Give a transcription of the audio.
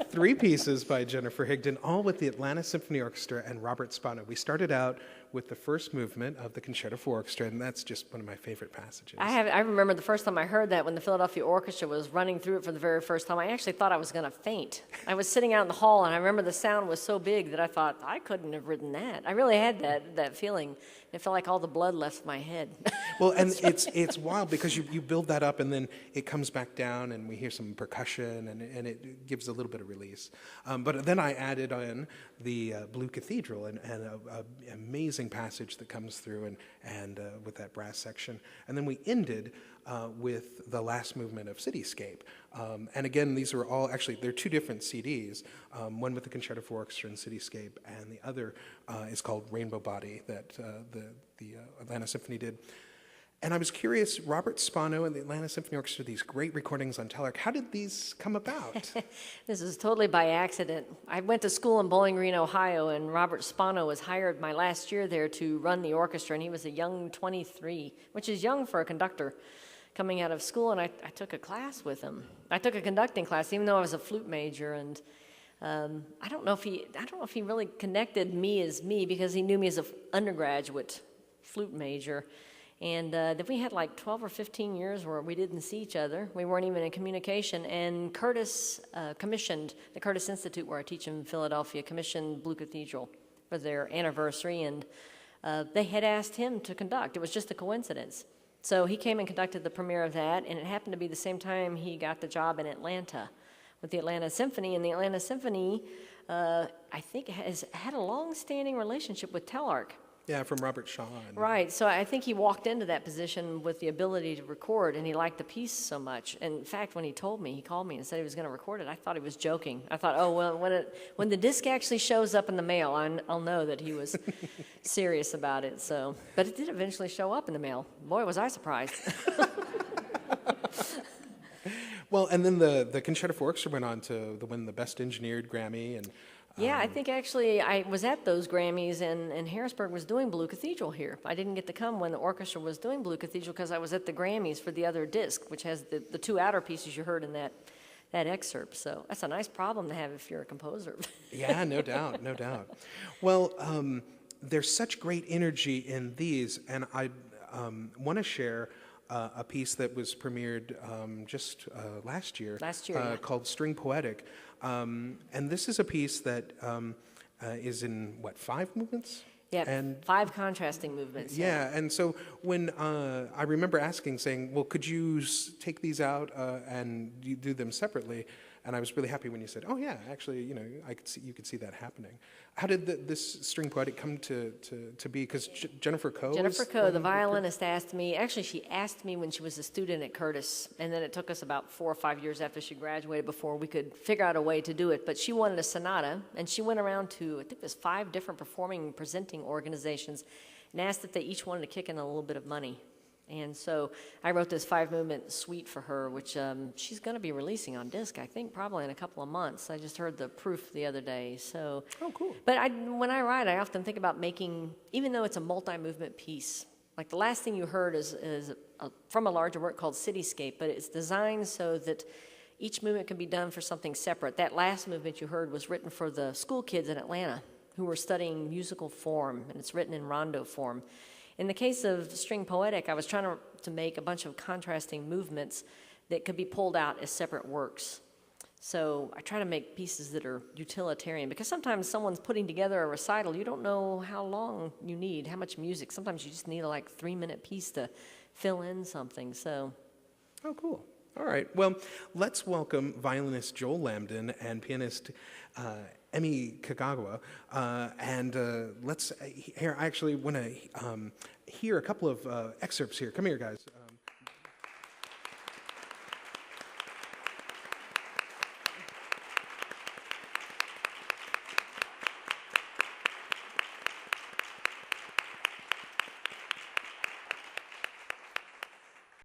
Three pieces by Jennifer Higdon, all with the Atlanta Symphony Orchestra and Robert Spano. We started out with the first movement of the Concerto for Orchestra, and that's just one of my favorite passages. I remember the first time I heard that when the Philadelphia Orchestra was running through it for the very first time. I actually thought I was going to faint. I was sitting out in the hall, and I remember the sound was so big that I thought, I couldn't have written that. I really had that feeling. It felt like all the blood left my head. Well, and it's wild because you build that up, and then it comes back down, and we hear some percussion, and it gives a little bit of release. But then I added in the Blue Cathedral and an amazing passage that comes through and with that brass section. And then we ended with the last movement of Cityscape. And again, these are all, actually, they're two different CDs, one with the Concerto for Orchestra and Cityscape, and the other is called Rainbow Body that the Atlanta Symphony did. And I was curious, Robert Spano and the Atlanta Symphony Orchestra, these great recordings on Telearch, how did these come about? This is totally by accident. I went to school in Bowling Green, Ohio, and Robert Spano was hired my last year there to run the orchestra, and he was a young 23, which is young for a conductor coming out of school, and I took a class with him. I took a conducting class, even though I was a flute major, and I don't know if he really connected me as me because he knew me as an undergraduate flute major. And then we had like 12 or 15 years where we didn't see each other. We weren't even in communication. And Curtis commissioned, the Curtis Institute, where I teach in Philadelphia, commissioned Blue Cathedral for their anniversary. And they had asked him to conduct. It was just a coincidence. So he came and conducted the premiere of that. And it happened to be the same time he got the job in Atlanta with the Atlanta Symphony. And the Atlanta Symphony, I think, has had a long-standing relationship with Telearch. Yeah, from Robert Shaw. Right, so I think he walked into that position with the ability to record, and he liked the piece so much. And in fact, when he told me, he called me and said he was going to record it, I thought he was joking. I thought, oh, well, when the disc actually shows up in the mail, I'll know that he was serious about it. So, but it did eventually show up in the mail. Boy, was I surprised. Well, and then the Concerto for Orchestra went on to win the Best Engineered Grammy. And yeah, I think actually I was at those Grammys, and Harrisburg was doing Blue Cathedral here. I didn't get to come when the orchestra was doing Blue Cathedral because I was at the Grammys for the other disc, which has the two outer pieces you heard in that excerpt. So that's a nice problem to have if you're a composer. Yeah, no doubt, no doubt. Well, there's such great energy in these, and I want to share a piece that was premiered just last year, yeah. Called String Poetic. And this is a piece that is in, 5 movements? Yeah, and 5 contrasting movements. Yeah, and so when I remember saying, well, could you take these out and you do them separately? And I was really happy when you said, oh yeah, actually, you could see that happening. How did this String Poetic come to be? Because Jennifer Coe, the violinist, asked me. Actually, she asked me when she was a student at Curtis, and then it took us about 4 or 5 years after she graduated before we could figure out a way to do it. But she wanted a sonata, and she went around to, I think it was 5 different performing and presenting organizations, and asked if they each wanted to kick in a little bit of money. And so I wrote this 5-movement suite for her, which she's going to be releasing on disc, I think, probably in a couple of months. I just heard the proof the other day. So, oh, cool. But when I write, I often think about making, even though it's a multi-movement piece, like the last thing you heard is from a larger work called Cityscape, but it's designed so that each movement can be done for something separate. That last movement you heard was written for the school kids in Atlanta who were studying musical form, and it's written in rondo form. In the case of String Poetic, I was trying to make a bunch of contrasting movements that could be pulled out as separate works. So I try to make pieces that are utilitarian, because sometimes someone's putting together a recital, you don't know how long you need, how much music. Sometimes you just need a 3-minute piece to fill in something. So. Oh, cool. All right. Well, let's welcome violinist Joel Lambden and pianist Emi Kagawa. Let's hear, I actually want to hear a couple of excerpts here. Come here, guys.